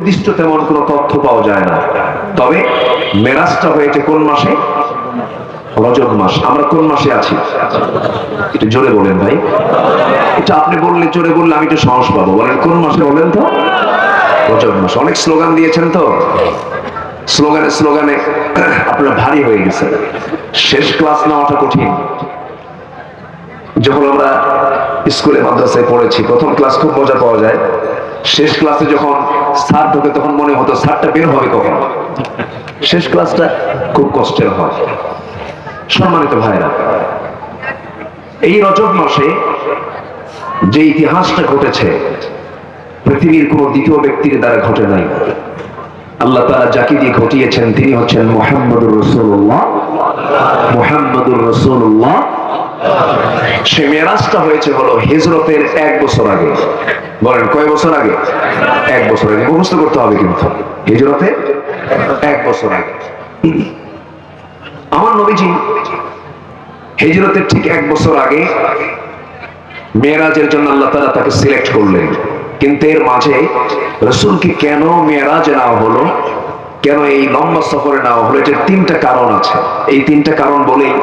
নির্দিষ্ট তেমন কোনো তথ্য পাওয়া যায় না। তবে মেরাজটা হয়েছে কোন মাসে? রজব মাস। আমরা কোন মাসে আছি? একটু জোরে বলেন ভাই। এটা আপনি বললে, জোরে বললে আমি একটু সাহস পাবো। বলেন কোন মাসে বলেন তো? রজব মাস। অনেক স্লোগান দিয়েছেন তো, স্লোগানে আপনারা ভারী হয়ে গেছে। শেষ ক্লাস নেওয়াটা কঠিন। যখন আমরা স্কুলে মাদ্রাসায় পড়েছি, প্রথম ক্লাস খুব মজা পাওয়া যায়। শেষ ক্লাসে যখন স্যার ঢোকে তখন মনে হতো স্যারটা বের হবে কখন। শেষ ক্লাসটা খুব কষ্টের হয়। সম্মানিত ভাইরা, এই রজব মাসে যে ইতিহাসটা ঘটেছে পৃথিবীর কোন দ্বিতীয় ব্যক্তির দ্বারা ঘটে নাই। আল্লাহ তাআলা যাকে দিয়ে ঘটিয়েছেন তিনি হচ্ছেন মুহাম্মদুর রাসূলুল্লাহ। মুহাম্মদুর রাসূলুল্লাহ। সে মেরাজটা হয়েছে হলো হিজরতের 1 বছর আগে। বলেন কয় বছর আগে? 1 বছর আগে। মুখস্থ করতে হবে কিন্তু। হিজরতের 1 বছর আগে আমার নবীজি হিজরতের ঠিক 1 বছর আগে মেরাজের জন্য আল্লাহ তাআলা তাকে সিলেক্ট করলেন। কিন্তু এর মাঝে রাসূলকে কেন মেরাজে নেওয়া হলো, কেন এই লম্বা সফরে নেওয়া হলো, এটার 3টা কারণ আছে। এই 3টা কারণ বলেই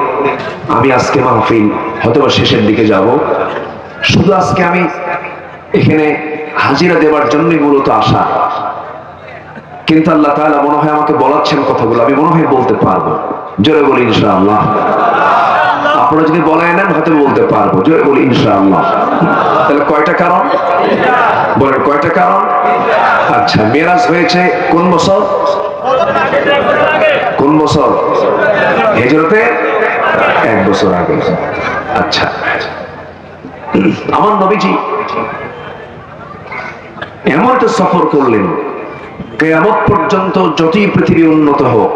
আমি আজকে মাহফিল হয়তোবা শেষের দিকে যাব। শুধু আজকে আমি এখানে হাজিরা দেওয়ার জন্যই মূলত আসা, কিন্তু আল্লাহ তাআলা মনে হয় আমাকে বলাচ্ছেন কথাগুলো, আমি মনে হয় বলতে পারবো। জোরে বলি ইনশাআল্লাহ। আপনারা যদি বলেন নেন হয়তো বলতে পারবো। জোরে বলি ইনশাআল্লাহ। তাহলে কয়টা কারণ? বলেন কয়টা কারণ? আচ্ছা, মেরাজ হয়েছে কোন বছর? কোন বছর? হিজরতে 1 বছর আগে। আচ্ছা, আমার নবীজি এমন একটা সফর করলেন, কিয়ামত পর্যন্ত যতই পৃথিবী উন্নত হোক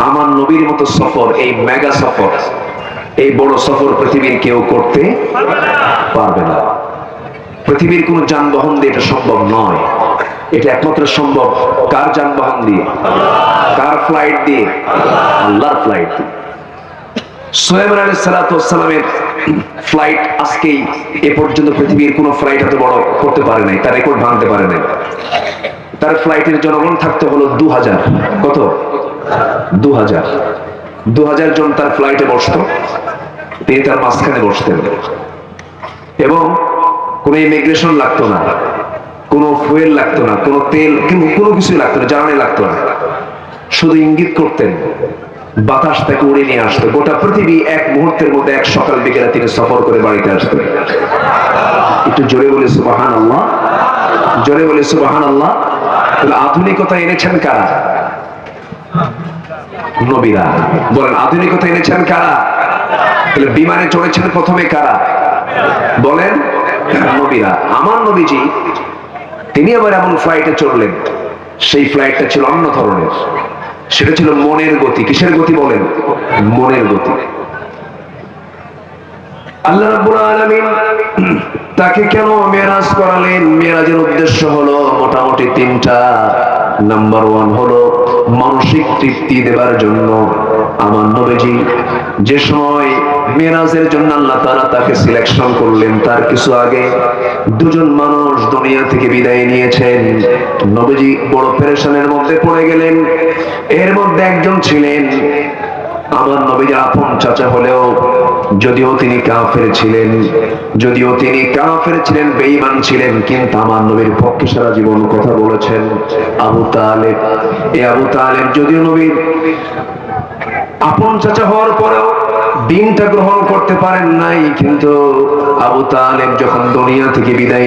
আমার নবীর মতো সফর, এই মেগা সফর, এই বড় সফর পৃথিবীর কেউ করতে পারবে না। পৃথিবীর কোন যানবাহন দিয়ে এটা সম্ভব নয়। এটা একমাত্র সম্ভব কার যানবাহন দিয়ে? কার ফ্লাইট দিয়ে? আল্লাহর ফ্লাইট দিয়ে। সুলাইমান আলাইহিস সালাতু ওয়াস সালামের ফ্লাইট আজকেই এ পর্যন্ত পৃথিবীর কোন ফ্লাইট এত বড় করতে পারে নাই, তার রেকর্ড ভাঙতে পারে নাই। তার ফ্লাইটের জনগণ থাকতে হলো 2000। কত? 2000 জন তার ফ্লাইটে বসতো, তিনি তার মাঝখানে বসতেন এবং কোনো ইমিগ্রেশন লাগতো না, কোনো ফুয়েল লাগতো না, কোনো তেল, কোনো কিছুই লাগতো না, জ্বালানি লাগতো না। শুধু ইঙ্গিত করতেন, বাতাস তাকে উড়ে নিয়ে আসতো। গোটা পৃথিবী এক মুহূর্তের মধ্যে, এক সকাল বিকেলে তিনি সফর করে বাড়িতে আসতেন। একটু জোরে বলে সুবহানাল্লাহ। জোরে বলে সুবহানাল্লাহ। তাহলে আধুনিকতা এনেছেন কারা? নবীরা। বলেন আধুনিকতা এনেছেন কারা? তাহলে বিমানে চড়েছেন প্রথমে কারা? বলেন নবীরা। আমার নবীজি তিনি আবার এমন ফ্লাইটে চড়লেন, সেই ফ্লাইটটা ছিল অন্য ধরনের। সেটা ছিল মনের গতি। কিসের গতি বলেন? মনের গতি। আল্লাহ রাব্বুল আলামিন তাকে কেন মেরাজ করালেন? মেরাজের উদ্দেশ্য হলো মোটামুটি 3টা। নাম্বার 1 হলো মানসিক তৃপ্তি দেবার জন্য। আমার নবীজি যে সময় মেরাজের জন্য আল্লাহ তাআলা তাকে সিলেকশন করলেন, তার কিছু আগে 2 জন মানুষ দুনিয়া থেকে বিদায় নিয়েছেন। নবীজি বড় পেরেশানের মধ্যে পড়ে গেলেন। এর মধ্যে একজন ছিলেন আমার নবীর আপন চাচা হলেও, যদিও তিনি কাফের ছিলেন, বেঈমান ছিলেন, কিন্তু আমার নবীর পক্ষে সারা জীবন কথা বলেছেন। আবু তালেব। এই আবু তালেব যদিও নবীর আপন চাচা হওয়ার পরেও দিনটা গ্রহণ করতে পারেন নাই, কিন্তু আবু তালেব যখন দুনিয়া থেকে বিদায়